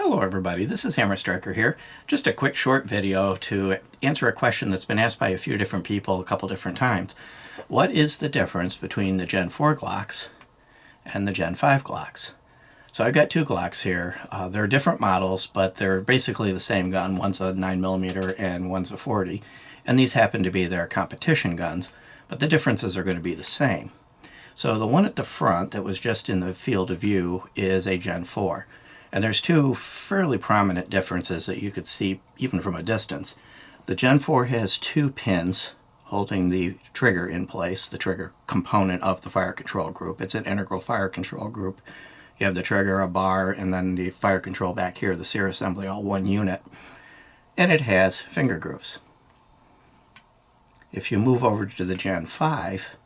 Hello everybody, this is Hammer Striker here. Just a quick short video to answer a question that's been asked by a few different people a couple different times. What is the difference between the Gen 4 Glocks and the Gen 5 Glocks? So I've got two Glocks here. They're different models, but they're basically the same gun. One's a 9mm and one's a 40. And these happen to be their competition guns, but the differences are going to be the same. So the one at the front that was just in the field of view is a Gen 4. And there's two fairly prominent differences that you could see even from a distance. The Gen 4 has two pins holding the trigger in place, the trigger component of the fire control group. It's an integral fire control group. You have the trigger, a bar, and then the fire control back here, the sear assembly, all one unit. And it has finger grooves. If you move over to the Gen 5,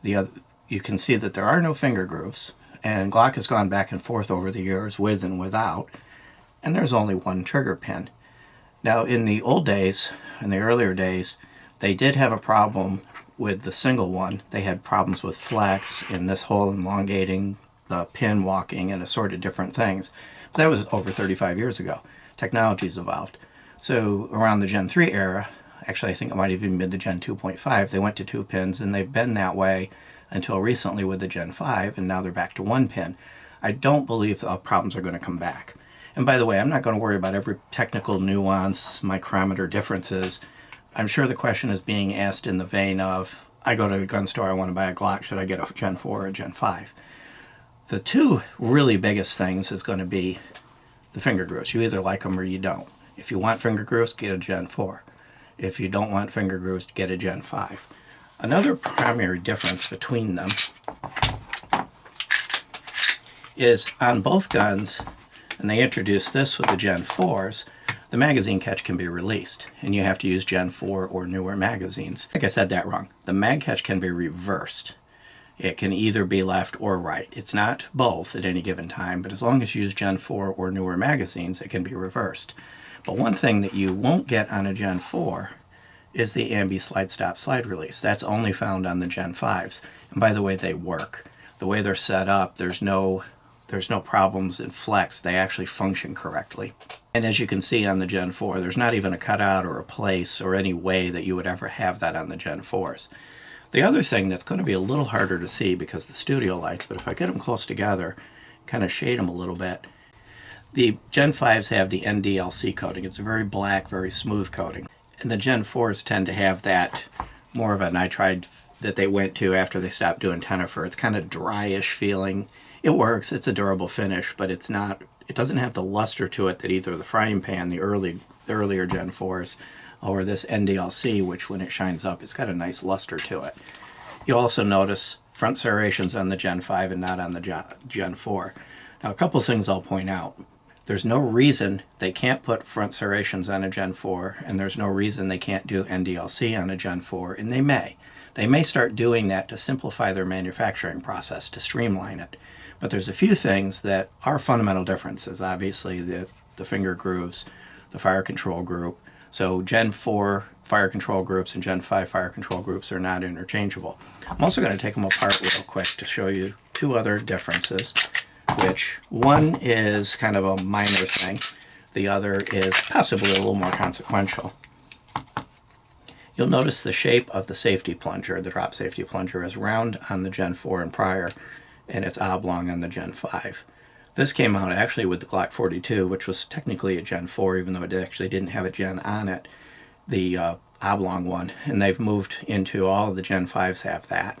you can see that there are no finger grooves. And Glock has gone back and forth over the years with and without, and there's only one trigger pin. Now in the old days, in the earlier days, they did have a problem with the single one. They had problems with flex and this whole elongating, the pin walking, and assorted different things. But that was over 35 years ago. Technology's evolved. So around the Gen 3 era, actually I think it might have even been the Gen 2.5, they went to two pins, and they've been that way until recently with the Gen 5, and now they're back to one pin. I don't believe the problems are going to come back. And by the way, I'm not going to worry about every technical nuance, micrometer differences. I'm sure the question is being asked in the vein of, I go to a gun store, I want to buy a Glock, should I get a Gen 4 or a Gen 5? The two really biggest things is going to be the finger grooves. You either like them or you don't. If you want finger grooves, get a Gen 4. If you don't want finger grooves, get a Gen 5. Another primary difference between them is on both guns, and they introduced this with the Gen 4s, the magazine catch can be released, and you have to use Gen 4 or newer magazines. I think I said that wrong. The mag catch can be reversed. It can either be left or right. It's not both at any given time, but as long as you use Gen 4 or newer magazines, it can be reversed. But one thing that you won't get on a Gen 4 is the ambi slide stop slide release. That's only found on the Gen 5s. And by the way, they work. The way they're set up, there's no problems in flex. They actually function correctly. And as you can see on the Gen 4, there's not even a cutout or a place or any way that you would ever have that on the Gen 4s. The other thing that's going to be a little harder to see because of the studio lights, but if I get them close together, kind of shade them a little bit, the Gen 5s have the NDLC coating. It's a very black, very smooth coating. And the Gen 4s tend to have that more of a nitride that they went to after they stopped doing Tenifer. It's kind of dryish feeling. It works, it's a durable finish, but it doesn't have the luster to it that either the frying pan, the earlier Gen 4s, or this NDLC, which when it shines up, it's got a nice luster to it. You'll also notice front serrations on the Gen 5 and not on the Gen 4. Now a couple things I'll point out. There's no reason they can't put front serrations on a Gen 4, and there's no reason they can't do NDLC on a Gen 4, and they may. They may start doing that to simplify their manufacturing process, to streamline it. But there's a few things that are fundamental differences. Obviously, the finger grooves, the fire control group. So Gen 4 fire control groups and Gen 5 fire control groups are not interchangeable. I'm also going to take them apart real quick to show you two other differences, which one is kind of a minor thing, the other is possibly a little more consequential. You'll notice the shape of the safety plunger, the drop safety plunger, is round on the Gen 4 and prior, and it's oblong on the Gen 5. This came out actually with the Glock 42, which was technically a Gen 4, even though it actually didn't have a Gen on it, the oblong one, and they've moved into all of the Gen 5s have that.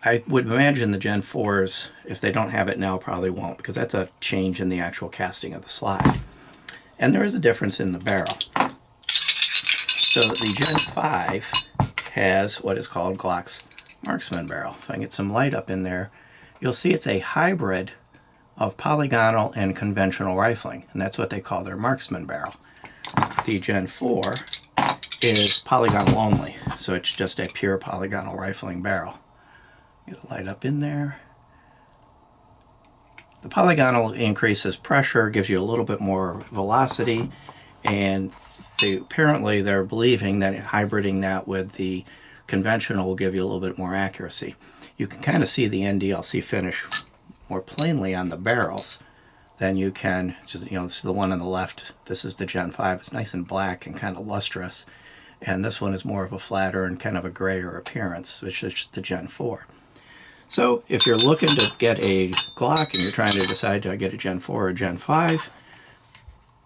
I would imagine the Gen 4s, if they don't have it now, probably won't, because that's a change in the actual casting of the slide. And there is a difference in the barrel. So the Gen 5 has what is called Glock's Marksman barrel. If I can get some light up in there, you'll see it's a hybrid of polygonal and conventional rifling, and that's what they call their Marksman barrel. The Gen 4 is polygonal only, so it's just a pure polygonal rifling barrel. Get a light up in there. The polygonal increases pressure, gives you a little bit more velocity, and apparently they're believing that hybriding that with the conventional will give you a little bit more accuracy. You can kind of see the NDLC finish more plainly on the barrels then you can just, this is the one on the left. This is the Gen 5. It's nice and black and kind of lustrous. And this one is more of a flatter and kind of a grayer appearance, which is the Gen 4. So if you're looking to get a Glock and you're trying to decide, do I get a Gen 4 or a Gen 5,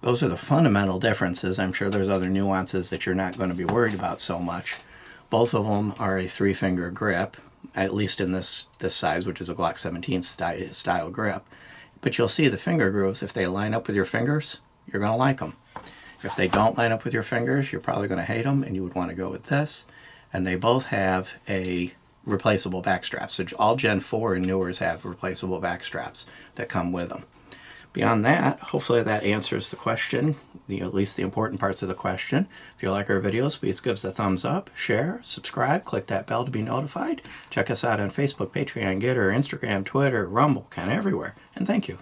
those are the fundamental differences. I'm sure there's other nuances that you're not going to be worried about so much. Both of them are a 3-finger grip, at least in this size, which is a Glock 17 style grip. But you'll see the finger grooves, if they line up with your fingers, you're going to like them. If they don't line up with your fingers, you're probably going to hate them, and you would want to go with this. And they both have a replaceable back strap. So all Gen 4 and newers have replaceable back straps that come with them. Beyond that, hopefully that answers the question, at least the important parts of the question. If you like our videos, please give us a thumbs up, share, subscribe, click that bell to be notified. Check us out on Facebook, Patreon, Getter, Instagram, Twitter, Rumble, kind of everywhere. And thank you.